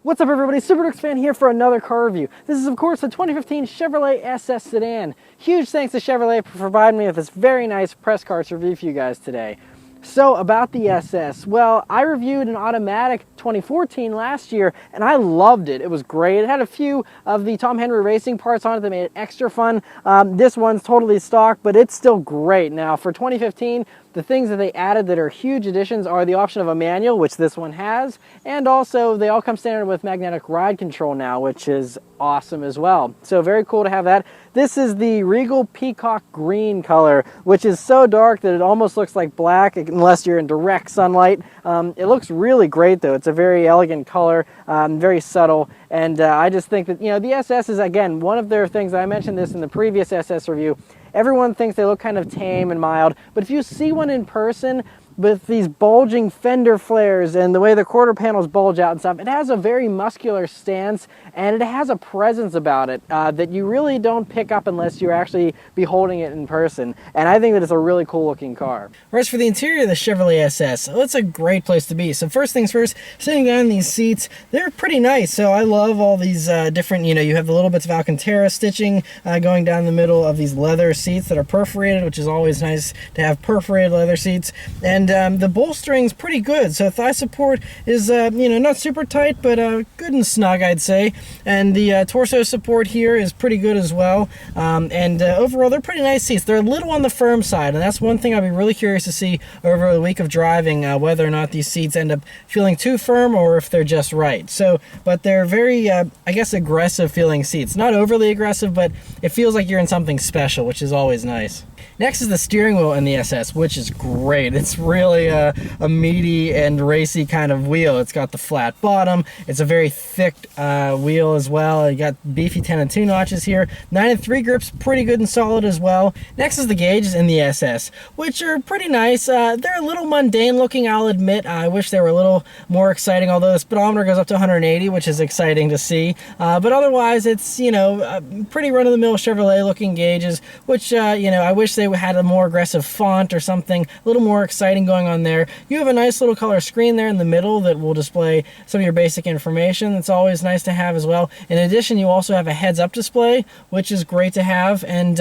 What's up everybody, Superdukes fan here for another car review. This is of course the 2015 Chevrolet SS Sedan. Huge thanks to Chevrolet for providing me with this very nice press car to review for you guys today. So about the SS, well, I reviewed an automatic 2014 last year and I loved it. It was great. It had a few of the Tom Henry racing parts on it that made it extra fun. This one's totally stock, but it's still great. Now for 2015, the things that they added that are huge additions are the option of a manual, which this one has, and also they all come standard with magnetic ride control now, which is awesome as well. So very cool to have that. This is the Regal Peacock Green color, which is so dark that it almost looks like black unless you're in direct sunlight. It looks really great though. It's a very elegant color, very subtle, and I just think that, you know, the SS is, again, one of their things. I mentioned this in the previous SS review. Everyone thinks they look kind of tame and mild, but if you see one in person with these bulging fender flares and the way the quarter panels bulge out and stuff, it has a very muscular stance and it has a presence about it that you really don't pick up unless you're actually be holding it in person. And I think that it's a really cool looking car. Whereas for the interior of the Chevrolet SS, well, it's a great place to be. So first things first, sitting down in these seats, they're pretty nice. So I love all these different, you have the little bits of Alcantara stitching going down the middle of these leather seats that are perforated, which is always nice to have perforated leather seats. And the bolstering's pretty good, so thigh support is not super tight, but good and snug, I'd say. And the torso support here is pretty good as well. Overall, they're pretty nice seats. They're a little on the firm side, and that's one thing I'll be really curious to see over the week of driving, whether or not these seats end up feeling too firm or if they're just right. So, but they're very, I guess, aggressive feeling seats. Not overly aggressive, but it feels like you're in something special, which is always nice. Next is the steering wheel in the SS, which is great. It's really a meaty and racy kind of wheel. It's got the flat bottom. It's a very thick wheel as well. You got beefy 10 and 2 notches here. 9 and 3 grips, pretty good and solid as well. Next is the gauges in the SS, which are pretty nice. They're a little mundane looking, I'll admit. I wish they were a little more exciting, although the speedometer goes up to 180, which is exciting to see. But otherwise, it's, pretty run-of-the-mill Chevrolet looking gauges, which, I wish they had a more aggressive font or something a little more exciting going on there. You have a nice little color screen there in the middle that will display some of your basic information. That's always nice to have as well. In addition, you also have a heads-up display, which is great to have. And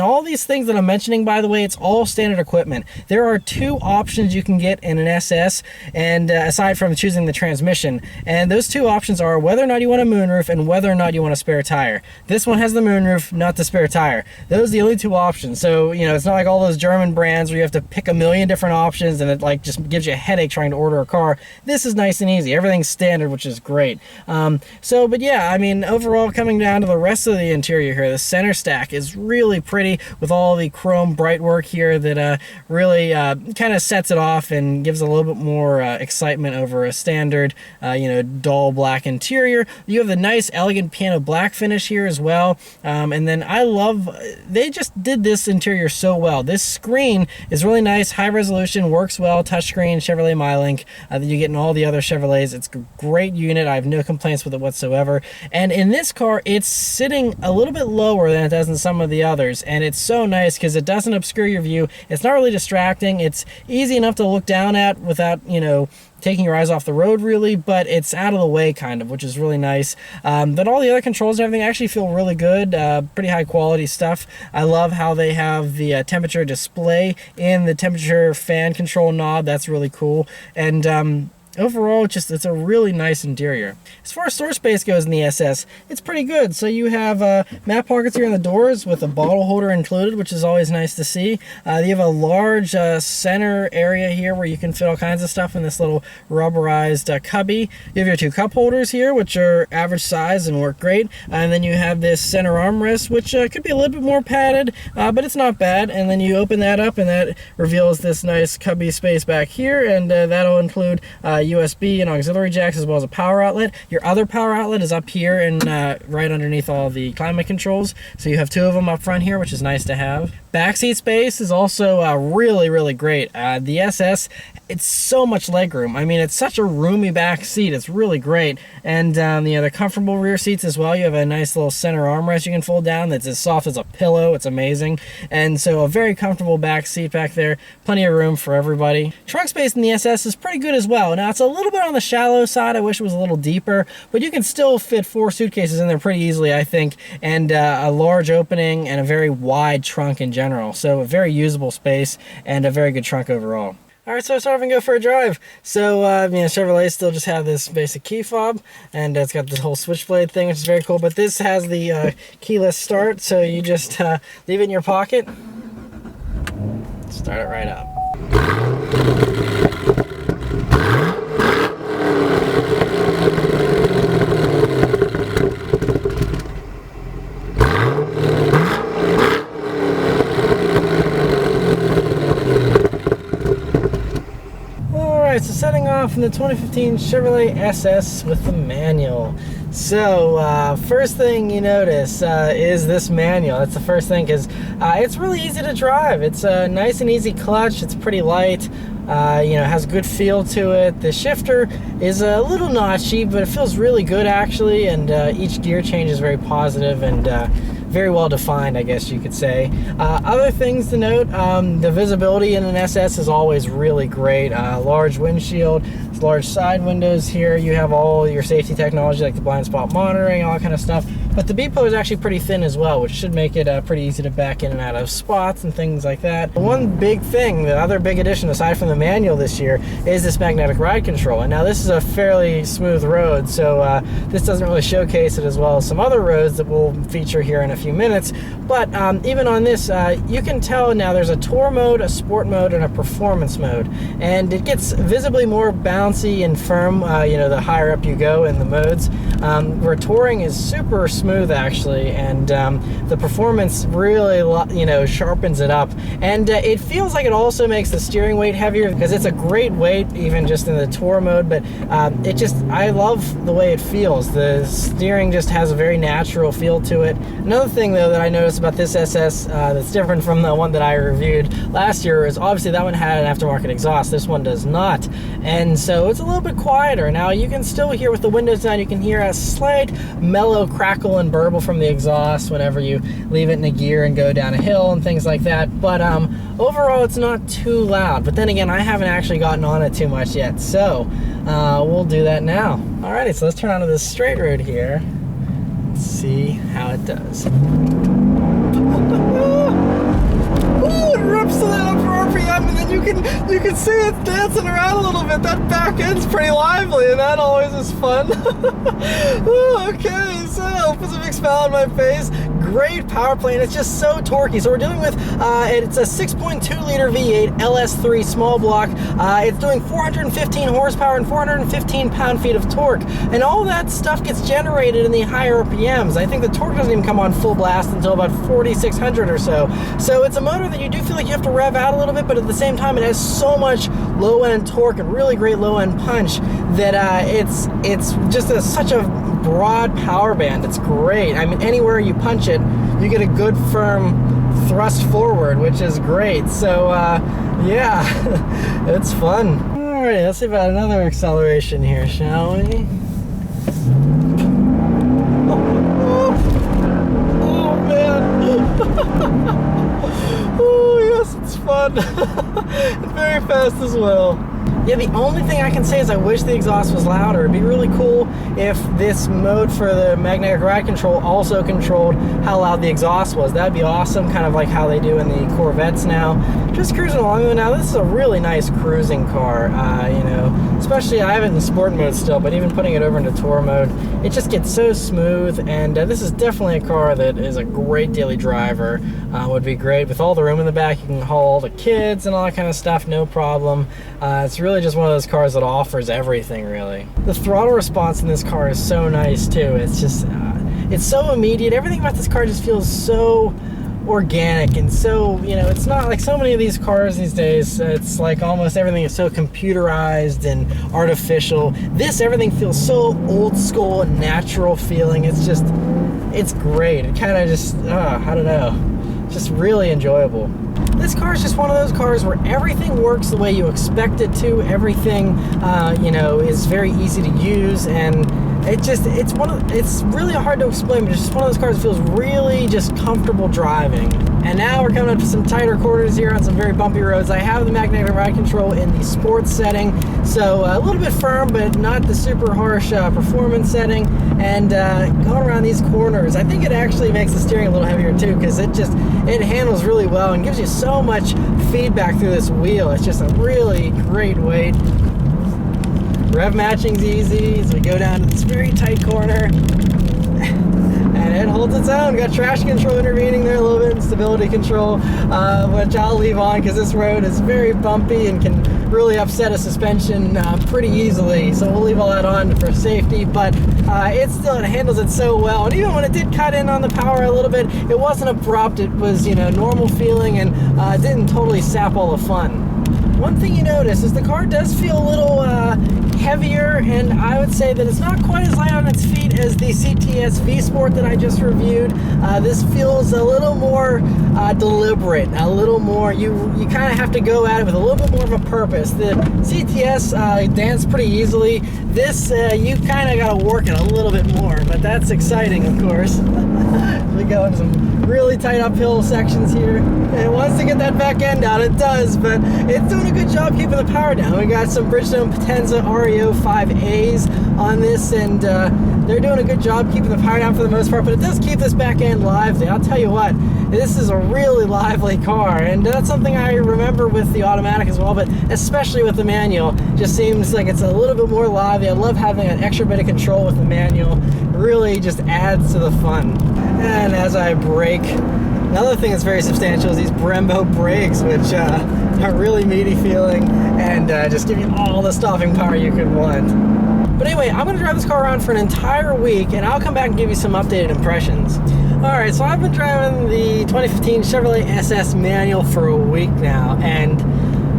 all these things that I'm mentioning, by the way, it's all standard equipment. There are 2 options you can get in an SS, and aside from choosing the transmission. And those 2 options are whether or not you want a moonroof and whether or not you want a spare tire. This one has the moonroof, not the spare tire. Those are the only 2 options. So, it's not like all those German brands where you have to pick a million different options and it just gives you a headache trying to order a car. This is nice and easy. Everything's standard, which is great. But yeah, overall, coming down to the rest of the interior here, the center stack is really pretty with all the chrome bright work here that really kind of sets it off and gives a little bit more excitement over a standard, dull black interior. You have the nice, elegant piano black finish here as well. And then they just did this interior so well. This screen is really nice, high resolution, works well, touchscreen, Chevrolet MyLink that you get in all the other Chevrolets. It's a great unit. I have no complaints with it whatsoever. And in this car, it's sitting a little bit lower than it does in some of the others, and it's so nice because it doesn't obscure your view. It's not really distracting. It's easy enough to look down at without, taking your eyes off the road really, but it's out of the way kind of, which is really nice. But all the other controls and everything actually feel really good, pretty high quality stuff. I love how they have the temperature display in the temperature fan control knob. That's really cool. And overall, it's a really nice interior. As far as storage space goes in the SS, it's pretty good. So you have map pockets here in the doors with a bottle holder included, which is always nice to see. You have a large center area here where you can fit all kinds of stuff in this little rubberized cubby. You have your 2 cup holders here, which are average size and work great. And then you have this center armrest, which could be a little bit more padded, but it's not bad. And then you open that up and that reveals this nice cubby space back here, and that'll include USB and auxiliary jacks as well as a power outlet. Your other power outlet is up here and right underneath all the climate controls. So you have 2 of them up front here, which is nice to have. Backseat space is also really, really great. The SS, it's so much legroom. I mean, it's such a roomy back seat. It's really great. And they're comfortable rear seats as well. You have a nice little center armrest you can fold down that's as soft as a pillow. It's amazing. And so a very comfortable back seat back there. Plenty of room for everybody. Trunk space in the SS is pretty good as well. Now, it's a little bit on the shallow side. I wish it was a little deeper, but you can still fit 4 suitcases in there pretty easily, I think. And a large opening and a very wide trunk in general. So a very usable space and a very good trunk overall. All right, so I started to go for a drive. So, Chevrolet still just have this basic key fob, and it's got this whole switchblade thing, which is very cool. But this has the keyless start, so you just leave it in your pocket, start it right up. So setting off in the 2015 Chevrolet SS with the manual. So first thing you notice is this manual. That's the first thing, because it's really easy to drive. It's a nice and easy clutch. It's pretty light. Has a good feel to it. The shifter is a little notchy, but it feels really good actually, and each gear change is very positive and very well defined, I guess you could say. Other things to note, the visibility in an SS is always really great. Large windshield, large side windows here. You have all your safety technology like the blind spot monitoring, all that kind of stuff. But the B-pillar is actually pretty thin as well, which should make it pretty easy to back in and out of spots and things like that. One big thing, the other big addition aside from the manual this year, is this magnetic ride control. And now this is a fairly smooth road, so this doesn't really showcase it as well as some other roads that we'll feature here in a few minutes. But even on this, you can tell now there's a tour mode, a sport mode, and a performance mode. And it gets visibly more bouncy and firm, the higher up you go in the modes. Where touring is super smooth actually, and the performance really sharpens it up, and it feels like it also makes the steering weight heavier because it's a great weight even just in the tour mode. But I love the way it feels. The steering just has a very natural feel to it. Another thing though that I noticed about this SS that's different from the one that I reviewed last year is obviously that one had an aftermarket exhaust. This one does not, and so it's a little bit quieter. Now you can still hear with the windows down, you can hear a slight mellow crackle and burble from the exhaust whenever you leave it in a gear and go down a hill and things like that. But overall, it's not too loud. But then again, I haven't actually gotten on it too much yet, so we'll do that now. Alrighty, so let's turn onto this straight road here. Let's see how it does. Ooh, it rips to that upper RPM, and then you can see it dancing around a little bit. That back end's pretty lively, and that always is fun. Ooh, okay, so puts a big smile on my face. Great power play, and it's just so torquey. So we're dealing with it's a 6.2 liter V8 LS3 small block. It's doing 415 horsepower and 415 pound-feet of torque, and all that stuff gets generated in the higher RPMs. I think the torque doesn't even come on full blast until about 4,600 or so. So it's a motor that you do feel like you have to rev out a little bit, but at the same time it has so much low-end torque and really great low-end punch that it's just such a broad power band. It's great. I mean, anywhere you punch it, you get a good firm thrust forward, which is great. So yeah, it's fun. All right, let's see about another acceleration here, shall we? Oh man. Oh yes, it's fun. And very fast as well. Yeah, the only thing I can say is I wish the exhaust was louder. It'd be really cool if this mode for the magnetic ride control also controlled how loud the exhaust was. That'd be awesome, kind of like how they do in the Corvettes now. Just cruising along though now, this is a really nice cruising car, especially I have it in sport mode still, but even putting it over into tour mode, it just gets so smooth, and this is definitely a car that is a great daily driver. Would be great with all the room in the back. You can haul all the kids and all that kind of stuff, no problem. It's really just one of those cars that offers everything, really. The throttle response in this car is so nice too. It's just, it's so immediate. Everything about this car just feels so organic, and so, it's not like so many of these cars these days. It's like almost everything is so computerized and artificial. Everything feels so old school and natural feeling. It's just, it's great. It kind of just, I don't know, just really enjoyable. This car is just one of those cars where everything works the way you expect it to. Everything, you know, is very easy to use, and it's really hard to explain, but it's just one of those cars that feels really just comfortable driving. And now we're coming up to some tighter quarters here on some very bumpy roads. I have the magnetic ride control in the sports setting, so a little bit firm, but not the super harsh performance setting. And going around these corners, I think it actually makes the steering a little heavier too, because it handles really well and gives you so much feedback through this wheel. It's just a really great weight. Rev matching's easy as we go down to this very tight corner. And it holds its own. Got traction control intervening there a little bit, and stability control, which I'll leave on because this road is very bumpy and can really upset a suspension pretty easily. So we'll leave all that on for safety, but it handles it so well. And even when it did cut in on the power a little bit, it wasn't abrupt. It was, you know, normal feeling, and didn't totally sap all the fun. One thing you notice is the car does feel a little heavier, and I would say that it's not quite as light on its feet as the CTS V-Sport that I just reviewed. This feels a little more deliberate, a little more, you kind of have to go at it with a little bit more of a purpose. The CTS danced pretty easily. This, you kind of got to work it a little bit more, but that's exciting, of course. We go into some really tight uphill sections here. It wants to get that back end out, it does, but it's doing a good job keeping the power down. We got some Bridgestone Potenza REO 5As on this, and they're doing a good job keeping the power down for the most part, but it does keep this back end lively. I'll tell you what, this is a really lively car, and that's something I remember with the automatic as well, but especially with the manual. Just seems like it's a little bit more lively. I love having an extra bit of control with the manual. It really just adds to the fun. And as I brake, another thing that's very substantial is these Brembo Brakes, which are really meaty feeling and just give you all the stopping power you could want. But anyway, I'm going to drive this car around for an entire week, and I'll come back and give you some updated impressions. Alright, so I've been driving the 2015 Chevrolet SS manual for a week now, and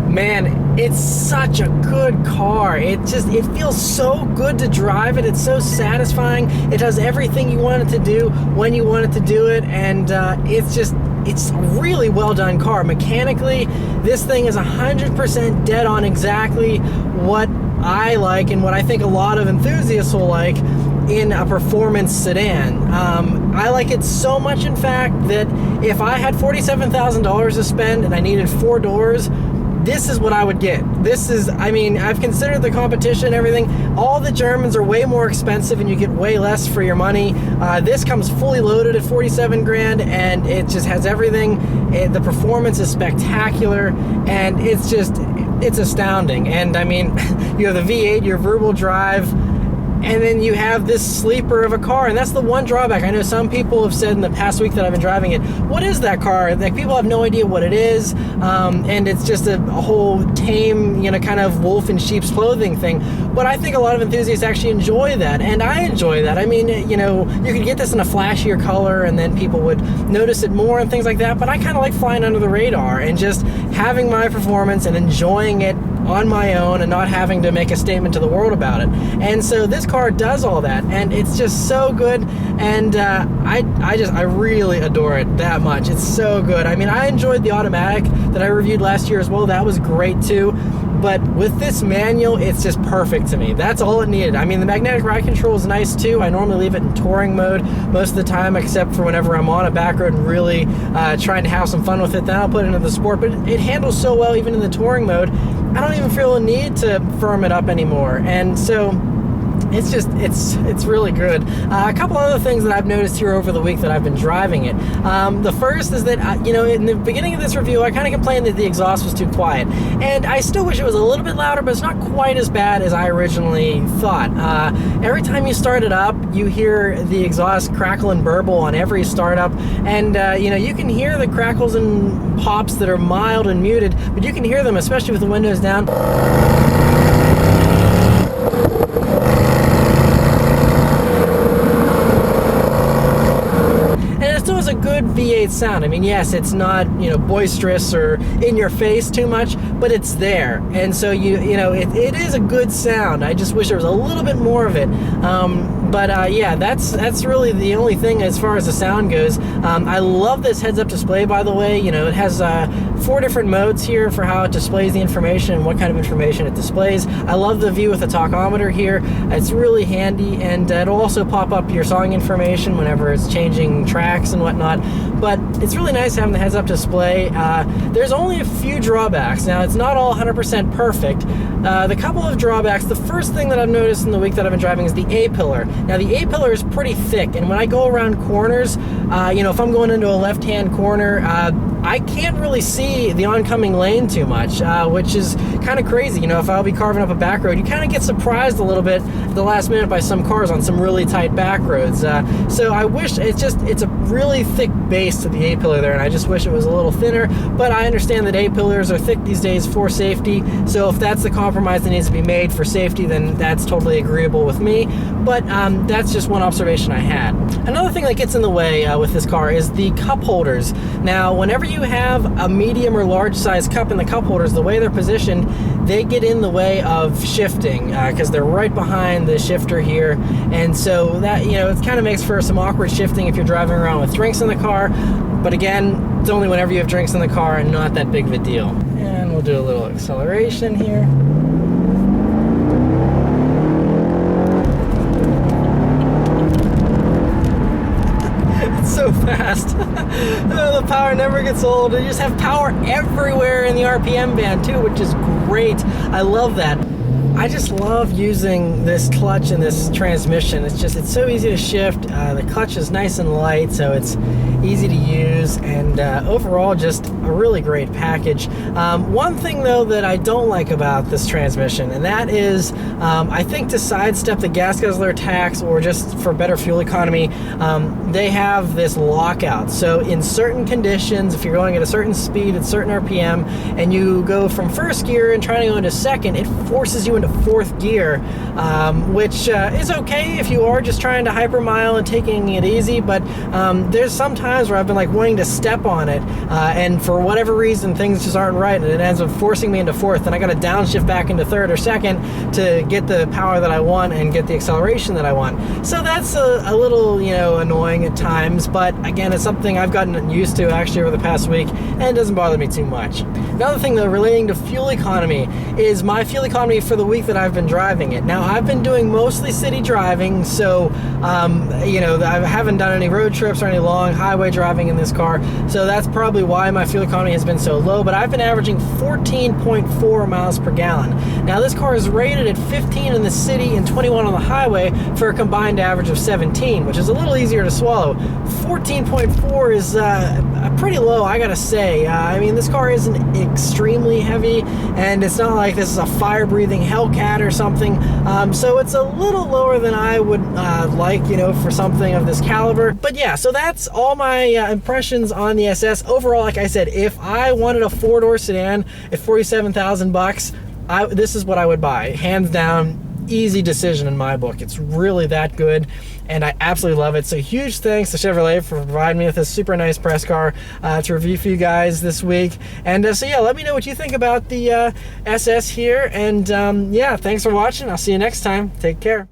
man, it's such a good car. It feels so good to drive it. It's so satisfying. It does everything you want it to do when you want it to do it, and it's a really well done car. Mechanically, this thing is 100% dead on exactly what I like and what I think a lot of enthusiasts will like in a performance sedan. I like it so much, in fact, that if I had $47,000 to spend and I needed 4 doors, this is what I would get. This is, I mean, I've considered the competition and everything. All the Germans are way more expensive and you get way less for your money. This comes fully loaded at 47 grand, and it just has everything. The performance is spectacular, and it's astounding. And I mean, you have the V8, your verbal drive, and then you have this sleeper of a car, and that's the one drawback. I know some people have said in the past week that I've been driving it, what is that car? Like, people have no idea what it is, and it's just a whole tame, you know, kind of wolf in sheep's clothing thing. But I think a lot of enthusiasts actually enjoy that, and I enjoy that. I mean, you know, you could get this in a flashier color, and then people would notice it more and things like that, but I kind of like flying under the radar and just having my performance and enjoying it on my own and not having to make a statement to the world about it. And so this car does all that, and it's just so good, and I really adore it that much. It's so good. I mean, I enjoyed the automatic that I reviewed last year as well. That was great too. But with this manual, it's just perfect to me. That's all it needed. I mean, the magnetic ride control is nice too. I normally leave it in touring mode most of the time, except for whenever I'm on a back road and really trying to have some fun with it. Then I'll put it into the sport. But it handles so well even in the touring mode, I don't even feel a need to firm it up anymore. And so it's really good. A couple other things that I've noticed here over the week that I've been driving it. The first is that, you know, in the beginning of this review, I kind of complained that the exhaust was too quiet. And I still wish it was a little bit louder, but it's not quite as bad as I originally thought. Every time you start it up, you hear the exhaust crackle and burble on every startup. And, you know, you can hear the crackles and pops that are mild and muted, but you can hear them, especially with the windows down. A good V8 sound. I mean, yes, it's not, you know, boisterous or in your face too much, but it's there. And so you know, it is a good sound. I just wish there was a little bit more of it. Yeah, that's really the only thing as far as the sound goes. I love this heads-up display, by the way. You know, it has 4 different modes here for how it displays the information and what kind of information it displays. I love the view with the tachometer here. It's really handy, and it'll also pop up your song information whenever it's changing tracks and whatnot. But it's really nice having the heads-up display. There's only a few drawbacks. Now, it's not all 100% perfect. The couple of drawbacks, the first thing that I've noticed in the week that I've been driving is the A-pillar. Now, the A-pillar is pretty thick, and when I go around corners, you know, if I'm going into a left-hand corner, I can't really see the oncoming lane too much, which is kind of crazy. You know, if I'll be carving up a back road, you kind of get surprised a little bit at the last minute by some cars on some really tight back roads. So I wish it's a really thick base to the A-pillar there, and I just wish it was a little thinner, but I understand that A-pillars are thick these days for safety, so if that's the compromise that needs to be made for safety, then that's totally agreeable with me. But that's just one observation I had. Another thing that gets in the way with this car is the cup holders. Now, whenever you have a medium or large size cup in the cup holders, the way they're positioned, they get in the way of shifting because they're right behind the shifter here, and so that, you know, it kind of makes for some awkward shifting if you're driving around with drinks in the car. But again, it's only whenever you have drinks in the car and not that big of a deal. And we'll do a little acceleration here. So fast. The power never gets old. You just have power everywhere in the RPM band too, which is great. I love that. I just love using this clutch and this transmission. It's so easy to shift. The clutch is nice and light, so it's easy to use, and overall just a really great package. One thing though that I don't like about this transmission, and that is I think to sidestep the gas guzzler tax or just for better fuel economy, they have this lockout. So in certain conditions, if you're going at a certain speed at certain RPM and you go from first gear and trying to go into second, it forces you into fourth gear, which is okay if you are just trying to hypermile and taking it easy, but there's some times where I've been like wanting to step on it, and for whatever reason things just aren't right, and it ends up forcing me into fourth, and I got to downshift back into third or second to get the power that I want and get the acceleration that I want. So that's a little, you know, annoying at times, but again, it's something I've gotten used to actually over the past week, and it doesn't bother me too much. Another thing though, relating to fuel economy, is my fuel economy for the week that I've been driving it. Now, I've been doing mostly city driving, so you know, I haven't done any road trips or any long highway driving in this car, so that's probably why my fuel economy has been so low, but I've been averaging 14.4 miles per gallon. Now, this car is rated at 15 in the city and 21 on the highway for a combined average of 17, which is a little easier to swallow. 14.4 is pretty low, I gotta say. I mean, this car isn't extremely heavy, and it's not like this is a fire-breathing Hellcat or something, so it's a little lower than I would like, you know, for something of this caliber. But yeah, so that's all my impressions on the SS. Overall, like I said, if I wanted a four-door sedan at $47,000, this is what I would buy. Hands down, easy decision in my book. It's really that good, and I absolutely love it. So huge thanks to Chevrolet for providing me with this super nice press car to review for you guys this week. And so yeah, let me know what you think about the SS here, and yeah, thanks for watching. I'll see you next time. Take care.